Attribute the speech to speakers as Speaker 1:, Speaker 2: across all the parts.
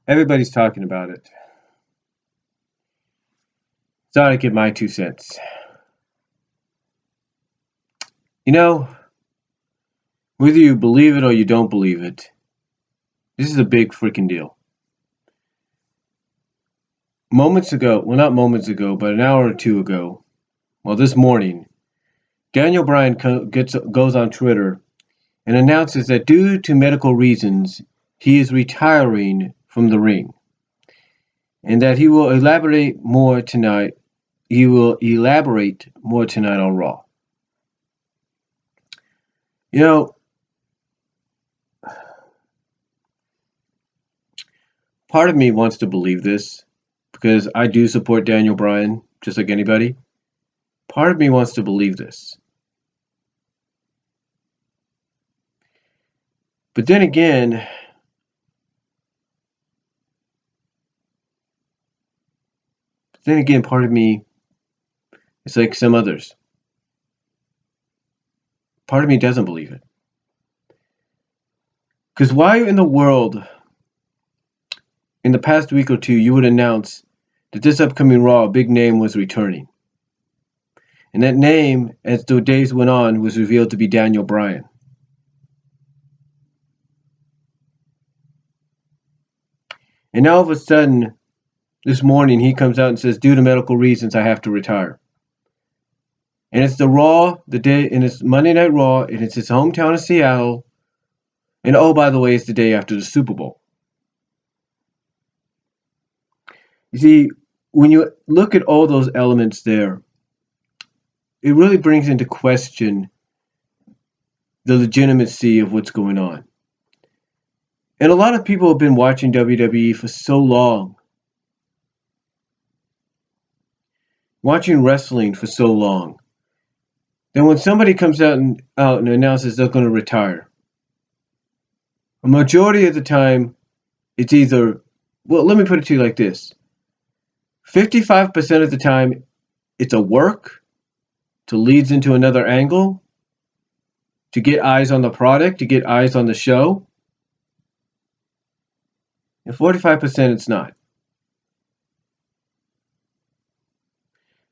Speaker 1: Everybody's talking about it. Thought I'd give my 2 cents. You know, whether you believe it or you don't believe it, this is a big freaking deal. Moments ago, well, not moments ago, but an hour or two ago, well, this morning, Daniel Bryan goes on Twitter and announces that due to medical reasons, he is retiring from the ring and that he will elaborate more tonight. He will elaborate more tonight on Raw. You know, part of me wants to believe this because I do support Daniel Bryan just like anybody. Part of me wants to believe this. But then again, part of me is like some others. Part of me doesn't believe it. Because why in the world, in the past week or two, you would announce that this upcoming Raw, a big name was returning? And that name, as the days went on, was revealed to be Daniel Bryan. And now all of a sudden, this morning, he comes out and says, due to medical reasons, I have to retire. And it's the Raw, and it's Monday Night Raw, and it's his hometown of Seattle. And oh, by the way, it's the day after the Super Bowl. You see, when you look at all those elements there, it really brings into question the legitimacy of what's going on. And a lot of people have been watching WWE for so long, watching wrestling for so long, that when somebody comes out and announces they're going to retire, a majority of the time, it's either, well, let me put it to you like this. 55% of the time, it's a work to leads into another angle, to get eyes on the product, to get eyes on the show. And 45% it's not.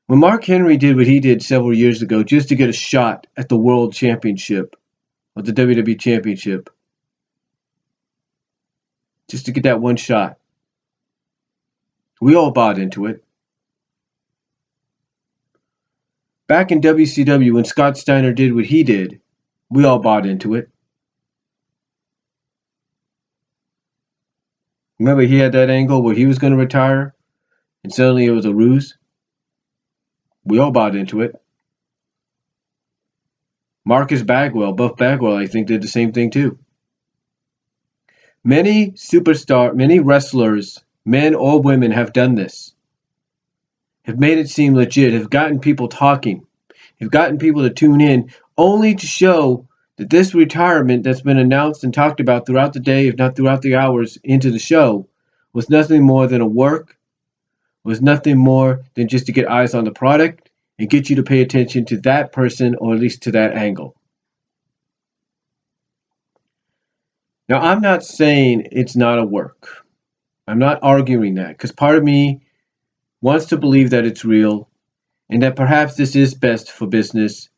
Speaker 1: When Mark Henry did what he did several years ago just to get a shot at the World Championship, or the WWE Championship, just to get that one shot, we all bought into it. Back in WCW, when Scott Steiner did what he did, we all bought into it. Remember, he had that angle where he was going to retire, and suddenly it was a ruse? We all bought into it. Buff Bagwell, I think, did the same thing too. Many wrestlers, men or women, have done this. Have made it seem legit, have gotten people talking, have gotten people to tune in, only to show that this retirement that's been announced and talked about throughout the day, if not throughout the hours into the show, was nothing more than a work, was nothing more than just to get eyes on the product and get you to pay attention to that person, or at least to that angle. Now, I'm not saying it's not a work. I'm not arguing that, because part of me wants to believe that it's real and that perhaps this is best for business.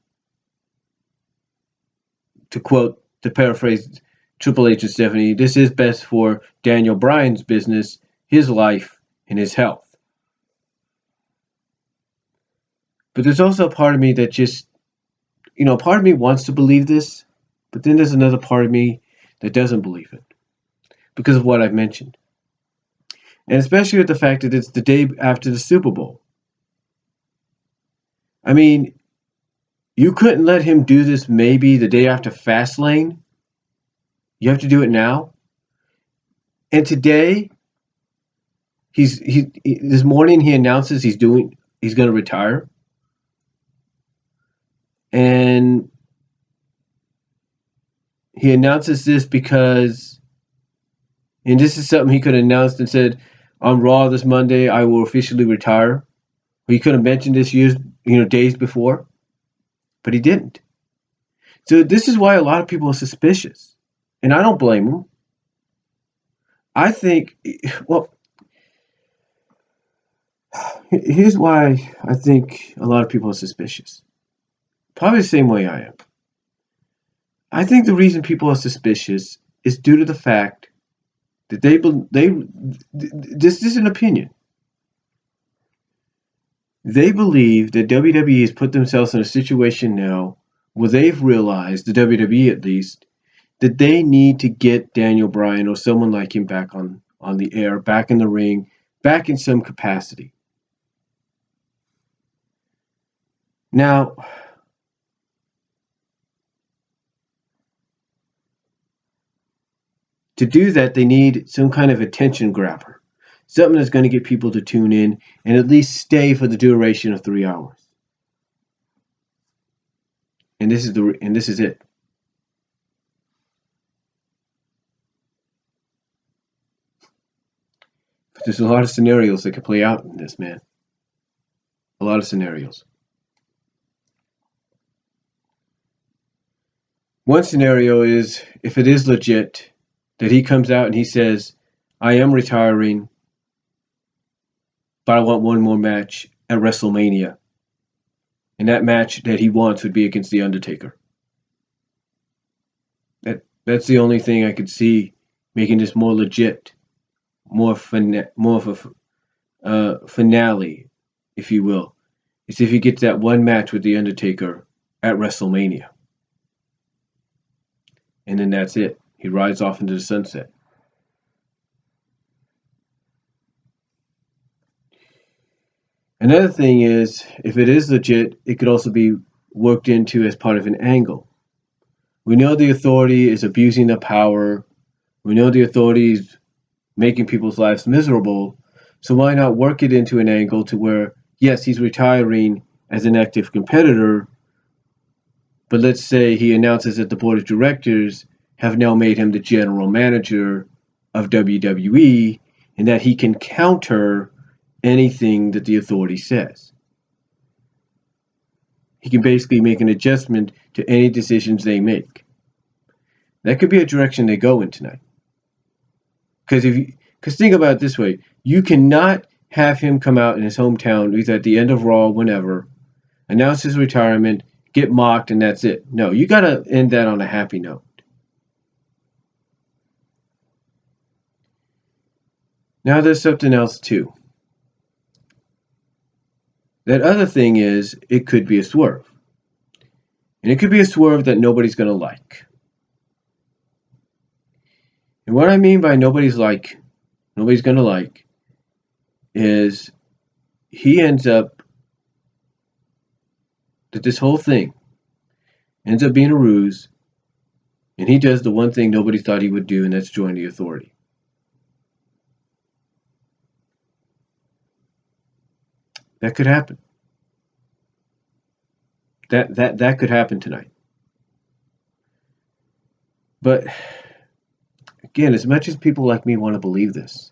Speaker 1: To paraphrase Triple H and Stephanie, this is best for Daniel Bryan's business, his life, and his health. But there's also a part of me that just, part of me wants to believe this, but then there's another part of me that doesn't believe it because of what I've mentioned. And especially with the fact that it's the day after the Super Bowl. I mean, you couldn't let him do this maybe the day after Fastlane. You have to do it now. And today, this morning he announces he's going to retire. And he announces this because, and this is something he could have announced and said, on Raw this Monday, I will officially retire. Or he could have mentioned this days before, but he didn't. So this is why a lot of people are suspicious, and I don't blame them. I think, well, here's why I think a lot of people are suspicious. Probably the same way I am. I think the reason people are suspicious is due to the fact that this is an opinion. They believe that WWE has put themselves in a situation now where they've realized, the WWE at least, that they need to get Daniel Bryan or someone like him back on the air, back in the ring, back in some capacity. Now, to do that, they need some kind of attention grabber, something that's going to get people to tune in and at least stay for the duration of 3 hours. And this is it. But there's a lot of scenarios that could play out in this, man. A lot of scenarios. One scenario is if it is legit that he comes out and he says, I am retiring, but I want one more match at WrestleMania. And that match that he wants would be against The Undertaker. That's the only thing I could see making this more legit, more of a finale, if you will. Is if he gets that one match with The Undertaker at WrestleMania. And then that's it. He rides off into the sunset. Another thing is, if it is legit, it could also be worked into as part of an angle. We know the authority is abusing the power. We know the authority is making people's lives miserable. So why not work it into an angle to where, yes, he's retiring as an active competitor, but let's say he announces that the board of directors have now made him the general manager of WWE and that he can counter anything that the authority says. He can basically make an adjustment to any decisions they make. That could be a direction they go in tonight. Because think about it this way, you cannot have him come out in his hometown, either at the end of Raw, whenever, announce his retirement, get mocked, and that's it. No, you got to end that on a happy note. Now there's something else too. That other thing is, it could be a swerve. And it could be a swerve that nobody's going to like. And what I mean by nobody's going to like, is he ends up, that this whole thing ends up being a ruse, and he does the one thing nobody thought he would do, and that's join the authority. That could happen. That could happen tonight. But again, as much as people like me want to believe this,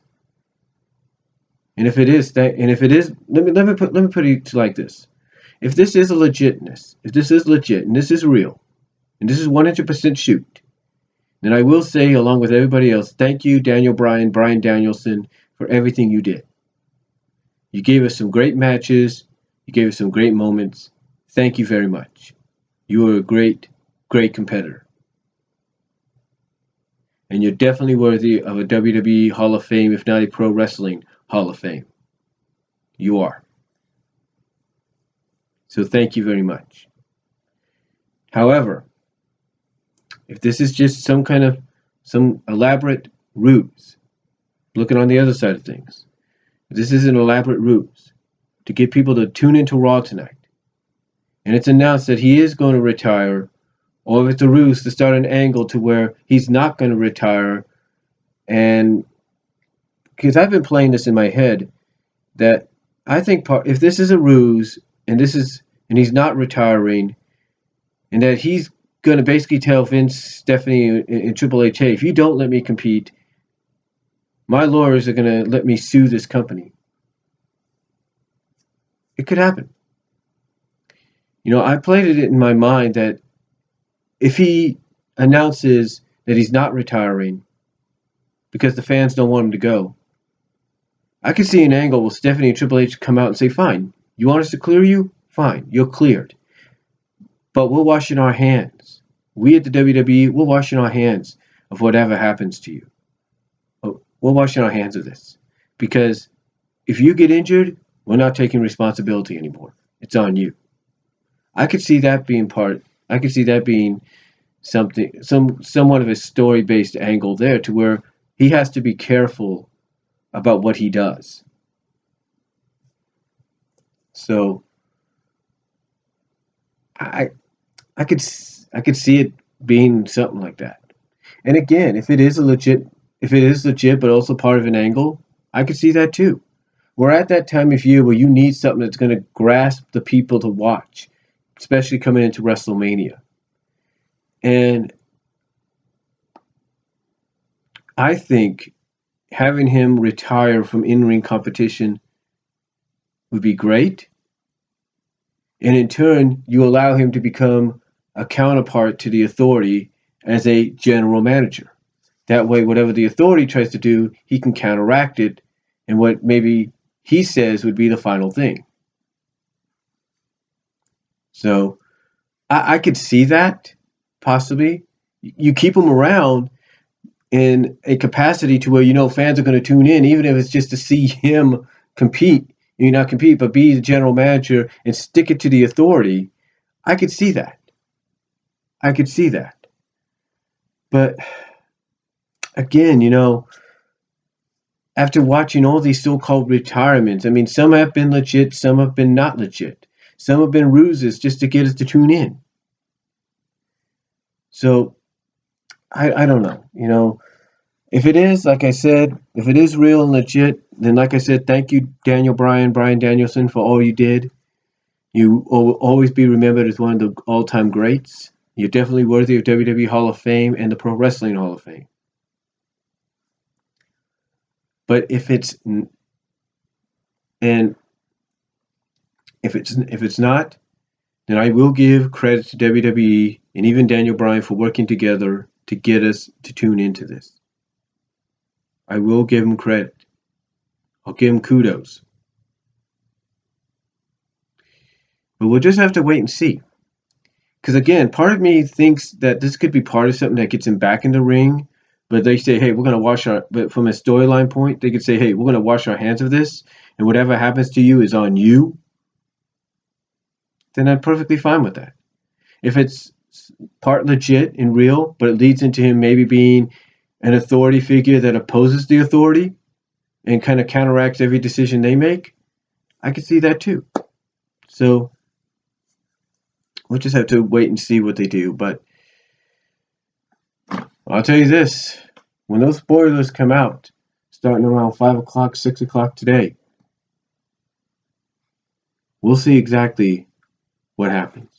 Speaker 1: and if it is, let me put it like this: if this is a legitness, if this is legit and this is real, and this is 100% shoot, then I will say, along with everybody else, thank you, Daniel Bryan, Bryan Danielson, for everything you did. You gave us some great matches. You gave us some great moments. Thank you very much. You were a great, great competitor. And you're definitely worthy of a WWE Hall of Fame, if not a Pro Wrestling Hall of Fame. You are. So thank you very much. However, if this is just some elaborate ruse, looking on the other side of things, if this is an elaborate ruse to get people to tune into Raw tonight, and it's announced that he is going to retire, or if it's a ruse to start an angle to where he's not going to retire, and because I've been playing this in my head, that I think if this is a ruse and he's not retiring, and that he's going to basically tell Vince, Stephanie, and Triple H, hey, if you don't let me compete, my lawyers are going to let me sue this company. It could happen. I played it in my mind that if he announces that he's not retiring, because the fans don't want him to go. I could see an angle where Stephanie and Triple H come out and say, fine, you want us to clear you? Fine, you're cleared. But we're washing our hands. We at the WWE, we're washing our hands of whatever happens to you. We're washing our hands of this. Because if you get injured, we're not taking responsibility anymore. It's on you. I could see that being I could see that being somewhat of a story based angle there, to where he has to be careful about what he does. So I I could see it being something like that. And again, if it is legit, but also part of an angle, I could see that too. We're at that time of year where you need something that's going to grasp the people to watch, especially coming into WrestleMania. And I think having him retire from in-ring competition would be great. And in turn, you allow him to become a counterpart to the Authority as a general manager. That way, whatever the Authority tries to do, he can counteract it, and what maybe he says would be the final thing. So I could see that possibly. You keep him around in a capacity to where you know fans are going to tune in, even if it's just to see him compete. You not compete, but be the general manager and stick it to the Authority. I could see that. I could see that. But again, after watching all these so-called retirements, I mean, some have been legit, some have been not legit. Some have been ruses just to get us to tune in. So I don't know. If it is, like I said, if it is real and legit, then like I said, thank you, Bryan Danielson, for all you did. You will always be remembered as one of the all-time greats. You're definitely worthy of WWE Hall of Fame and the Pro Wrestling Hall of Fame. But and if it's not, then I will give credit to WWE and even Daniel Bryan for working together to get us to tune into this. I will give him credit. I'll give him kudos. But we'll just have to wait and see. Because again, part of me thinks that this could be part of something that gets him back in the ring. But they say, hey, we're going to but from a storyline point, they could say, hey, we're going to wash our hands of this. And whatever happens to you is on you. Then I'm perfectly fine with that. If it's part legit and real, but it leads into him maybe being an authority figure that opposes the Authority and kind of counteracts every decision they make, I could see that too. So we'll just have to wait and see what they do. But I'll tell you this, when those spoilers come out, starting around 5 o'clock, 6 o'clock today, we'll see exactly what happens.